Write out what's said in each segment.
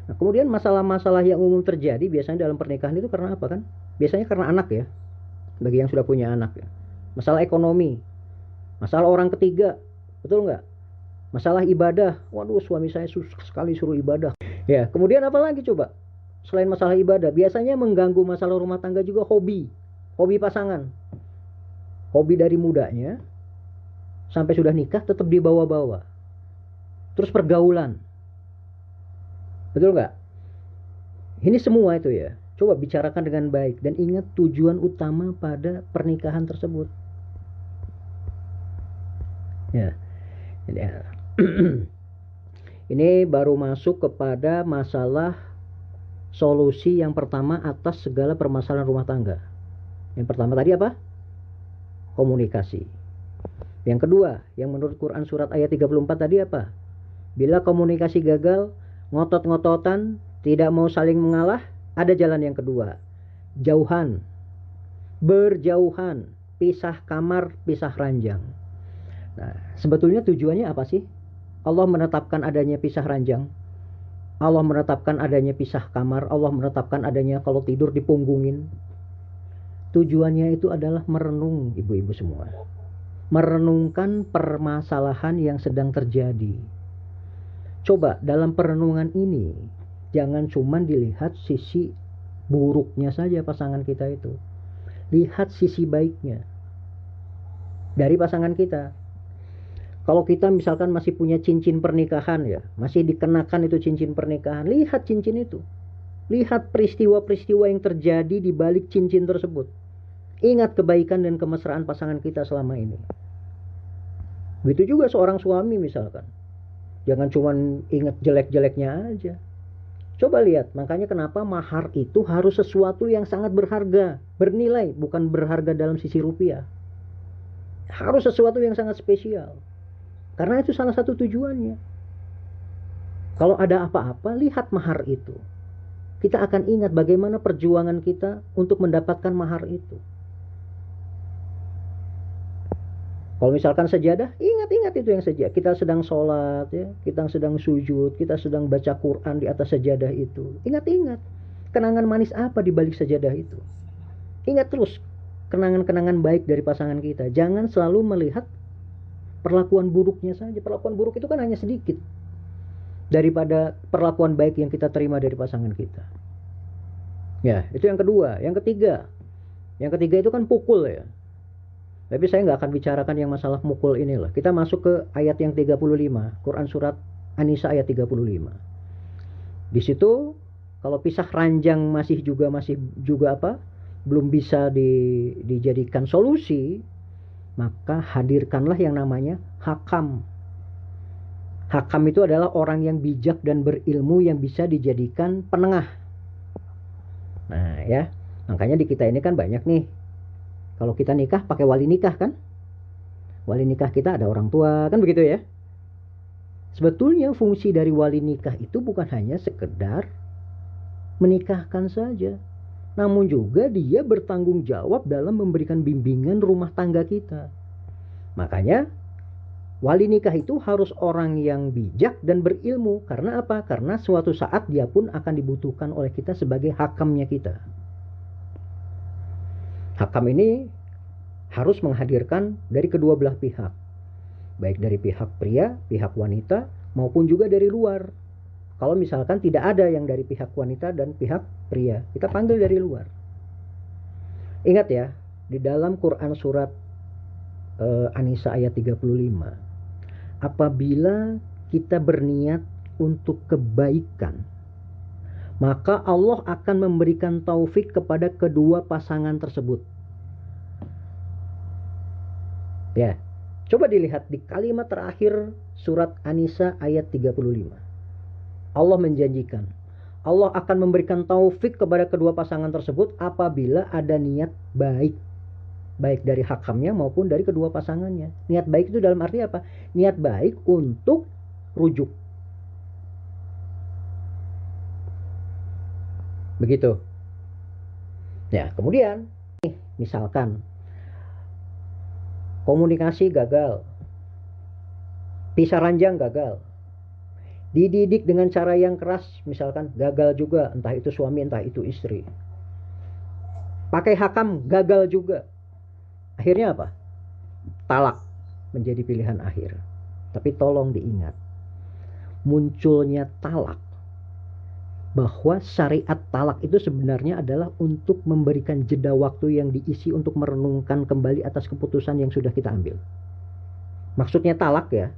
Nah, kemudian masalah-masalah yang umum terjadi biasanya dalam pernikahan itu karena apa kan? Biasanya karena anak ya, bagi yang sudah punya anak ya. Masalah ekonomi, masalah orang ketiga, betul nggak? Masalah ibadah, waduh suami saya susah sekali suruh ibadah. Ya, kemudian apa lagi coba? Selain masalah ibadah, biasanya mengganggu masalah rumah tangga juga hobi. Hobi pasangan. Hobi dari mudanya sampai sudah nikah tetap dibawa-bawa. Terus pergaulan. Betul nggak? Ini semua itu ya. Coba bicarakan dengan baik dan ingat tujuan utama pada pernikahan tersebut. Ya. Ya. Ini baru masuk kepada masalah solusi yang pertama atas segala permasalahan rumah tangga. Yang pertama tadi apa? Komunikasi. Yang kedua, yang menurut Quran surat ayat 34 tadi apa? Bila komunikasi gagal, ngotot-ngototan, tidak mau saling mengalah, ada jalan yang kedua. Jauhan, berjauhan, pisah kamar, pisah ranjang. Nah, sebetulnya tujuannya apa sih? Allah menetapkan adanya pisah ranjang. Allah menetapkan adanya pisah kamar. Allah menetapkan adanya kalau tidur dipunggungin. Tujuannya itu adalah merenung, ibu-ibu semua. Merenungkan permasalahan yang sedang terjadi. Coba dalam perenungan ini jangan cuma dilihat sisi buruknya saja pasangan kita itu. Lihat sisi baiknya dari pasangan kita. Kalau kita misalkan masih punya cincin pernikahan ya, masih dikenakan itu cincin pernikahan, lihat cincin itu. Lihat peristiwa-peristiwa yang terjadi di balik cincin tersebut. Ingat kebaikan dan kemesraan pasangan kita selama ini. Begitu juga seorang suami misalkan. Jangan cuma ingat jelek-jeleknya aja. Coba lihat, makanya kenapa mahar itu harus sesuatu yang sangat berharga, bernilai, bukan berharga dalam sisi rupiah. Harus sesuatu yang sangat spesial. Karena itu salah satu tujuannya. Kalau ada apa-apa, lihat mahar itu. Kita akan ingat bagaimana perjuangan kita untuk mendapatkan mahar itu. Kalau misalkan sejadah, ingat-ingat itu yang sejadah. Kita sedang sholat, ya, kita sedang sujud, kita sedang baca Quran di atas sejadah itu. Ingat-ingat, kenangan manis apa di balik sejadah itu. Ingat terus kenangan-kenangan baik dari pasangan kita. Jangan selalu melihat perlakuan buruknya saja. Perlakuan buruk itu kan hanya sedikit daripada perlakuan baik yang kita terima dari pasangan kita. Ya, itu yang kedua. Yang ketiga itu kan pukul ya. Tapi saya nggak akan bicarakan yang masalah mukul inilah. Kita masuk ke ayat yang 35, Quran surat An-Nisa ayat 35. Di situ kalau pisah ranjang masih juga apa? Belum bisa dijadikan solusi, maka hadirkanlah yang namanya hakam. Hakam itu adalah orang yang bijak dan berilmu yang bisa dijadikan penengah. Nah ya, makanya di kita ini kan banyak nih. Kalau kita nikah pakai wali nikah kan? Wali nikah kita ada orang tua, kan begitu ya? Sebetulnya fungsi dari wali nikah itu bukan hanya sekedar menikahkan saja. Namun juga dia bertanggung jawab dalam memberikan bimbingan rumah tangga kita. Makanya wali nikah itu harus orang yang bijak dan berilmu. Karena apa? Karena suatu saat dia pun akan dibutuhkan oleh kita sebagai hakamnya kita. Hakam ini harus menghadirkan dari kedua belah pihak. Baik dari pihak pria, pihak wanita, maupun juga dari luar. Kalau misalkan tidak ada yang dari pihak wanita dan pihak pria, kita panggil dari luar. Ingat ya, di dalam Quran surat An-Nisa ayat 35, apabila kita berniat untuk kebaikan, maka Allah akan memberikan taufik kepada kedua pasangan tersebut. Ya, coba dilihat di kalimat terakhir surat An-Nisa ayat 35. Allah menjanjikan, Allah akan memberikan taufik kepada kedua pasangan tersebut apabila ada niat baik. Baik dari hakamnya maupun dari kedua pasangannya. Niat baik itu dalam arti apa? Niat baik untuk rujuk. Begitu. Ya, kemudian misalkan komunikasi gagal, pisah ranjang gagal. dididik dengan cara yang keras, misalkan gagal juga, entah itu suami entah itu istri, pakai hakam gagal juga, akhirnya apa? Talak menjadi pilihan akhir. Tapi tolong diingat, munculnya talak, bahwa syariat talak itu sebenarnya adalah untuk memberikan jeda waktu yang diisi untuk merenungkan kembali atas keputusan yang sudah kita ambil. Maksudnya talak ya,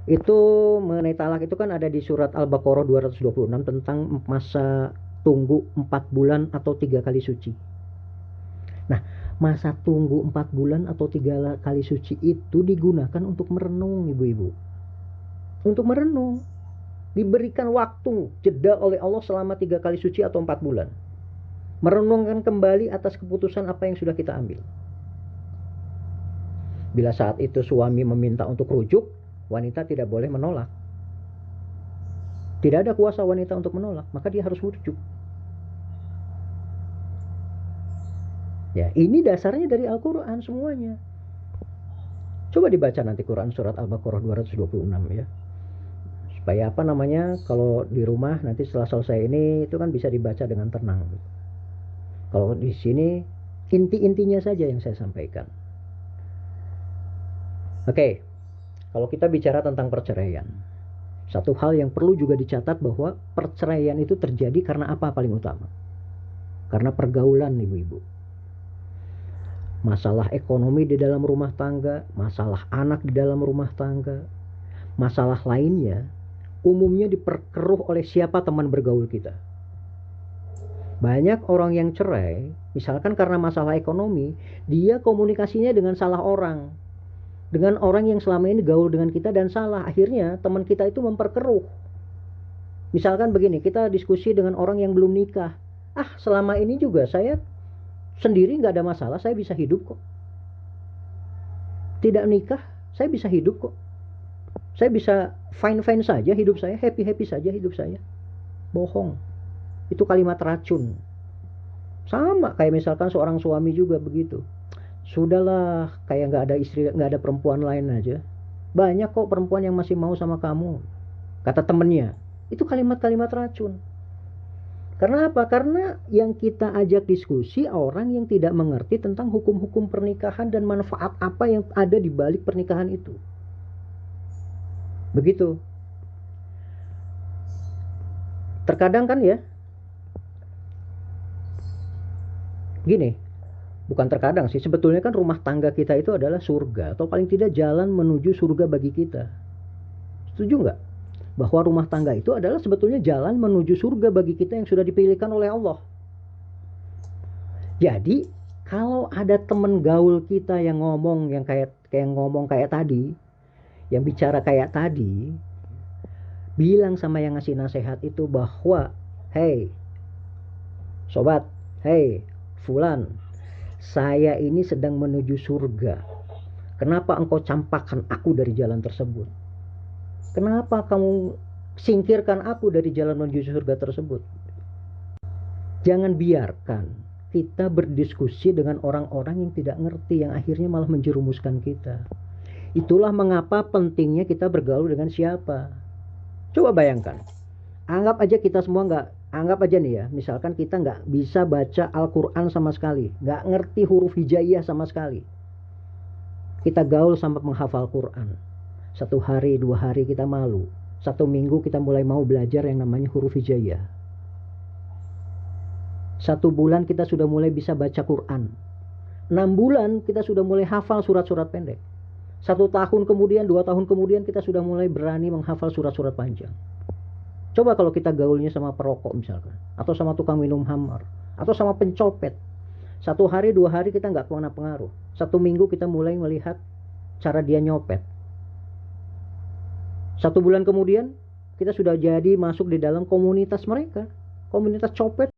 itu mengenai talak itu kan ada di surat Al-Baqarah 226 tentang masa tunggu 4 bulan atau 3 kali suci. Nah, masa tunggu 4 bulan atau 3 kali suci itu digunakan untuk merenung, ibu-ibu. Untuk merenung. Diberikan waktu jeda oleh Allah selama 3 kali suci atau 4 bulan. Merenungkan kembali atas keputusan apa yang sudah kita ambil. Bila saat itu suami meminta untuk rujuk, wanita tidak boleh menolak. Tidak ada kuasa wanita untuk menolak, maka dia harus rujuk. Ya, ini dasarnya dari Al-Quran semuanya. Coba dibaca nanti Quran surat Al-Baqarah 226 ya. Supaya apa namanya, kalau di rumah nanti setelah selesai ini itu kan bisa dibaca dengan tenang. Kalau di sini inti-intinya saja yang saya sampaikan. Oke, kalau kita bicara tentang perceraian, satu hal yang perlu juga dicatat bahwa perceraian itu terjadi karena apa paling utama? Karena pergaulan, ibu-ibu. Masalah ekonomi di dalam rumah tangga, masalah anak di dalam rumah tangga, masalah lainnya umumnya diperkeruh oleh siapa teman bergaul kita. Banyak orang yang cerai, misalkan karena masalah ekonomi, dia komunikasinya dengan salah orang. Dengan orang yang selama ini gaul dengan kita dan salah. Akhirnya teman kita itu memperkeruh. Misalkan begini, kita diskusi dengan orang yang belum nikah. Selama ini juga saya sendiri gak ada masalah, saya bisa hidup kok. Tidak nikah, saya bisa hidup kok. Saya bisa fine-fine saja hidup saya, happy-happy saja hidup saya. Bohong. Itu kalimat racun. Sama kayak misalkan seorang suami juga begitu. Sudahlah, kayak gak ada istri, gak ada perempuan lain aja. Banyak kok perempuan yang masih mau sama kamu, kata temennya. Itu kalimat-kalimat racun. Karena apa? Karena yang kita ajak diskusi orang yang tidak mengerti tentang hukum-hukum pernikahan dan manfaat apa yang ada di balik pernikahan itu. Begitu. Terkadang kan ya, gini, bukan terkadang sih, sebetulnya kan rumah tangga kita itu adalah surga, atau paling tidak jalan menuju surga bagi kita. Setuju nggak? Bahwa rumah tangga itu adalah sebetulnya jalan menuju surga bagi kita yang sudah dipilihkan oleh Allah. Jadi, kalau ada teman gaul kita yang ngomong yang kayak ngomong kayak tadi, yang bicara kayak tadi, bilang sama yang ngasih nasihat itu bahwa, hey, sobat, hey, fulan, saya ini sedang menuju surga. Kenapa engkau campakkan aku dari jalan tersebut? Kenapa kamu singkirkan aku dari jalan menuju surga tersebut? Jangan biarkan kita berdiskusi dengan orang-orang yang tidak ngerti, yang akhirnya malah menjerumuskan kita. Itulah mengapa pentingnya kita bergaul dengan siapa. Coba bayangkan, anggap aja kita semua anggap aja nih ya, misalkan kita nggak bisa baca Al-Quran sama sekali, nggak ngerti huruf hijaiyah sama sekali. Kita gaul sampai menghafal Quran. 1 hari, 2 hari kita malu. 1 minggu kita mulai mau belajar yang namanya huruf hijaiyah. 1 bulan kita sudah mulai bisa baca Quran. 6 bulan kita sudah mulai hafal surat-surat pendek. 1 tahun kemudian, 2 tahun kemudian kita sudah mulai berani menghafal surat-surat panjang. Coba kalau kita gaulnya sama perokok misalkan, atau sama tukang minum khamar, atau sama pencopet. 1 hari, 2 hari kita nggak kena pengaruh. 1 minggu kita mulai melihat cara dia nyopet. 1 bulan kemudian kita sudah jadi masuk di dalam komunitas mereka, komunitas copet.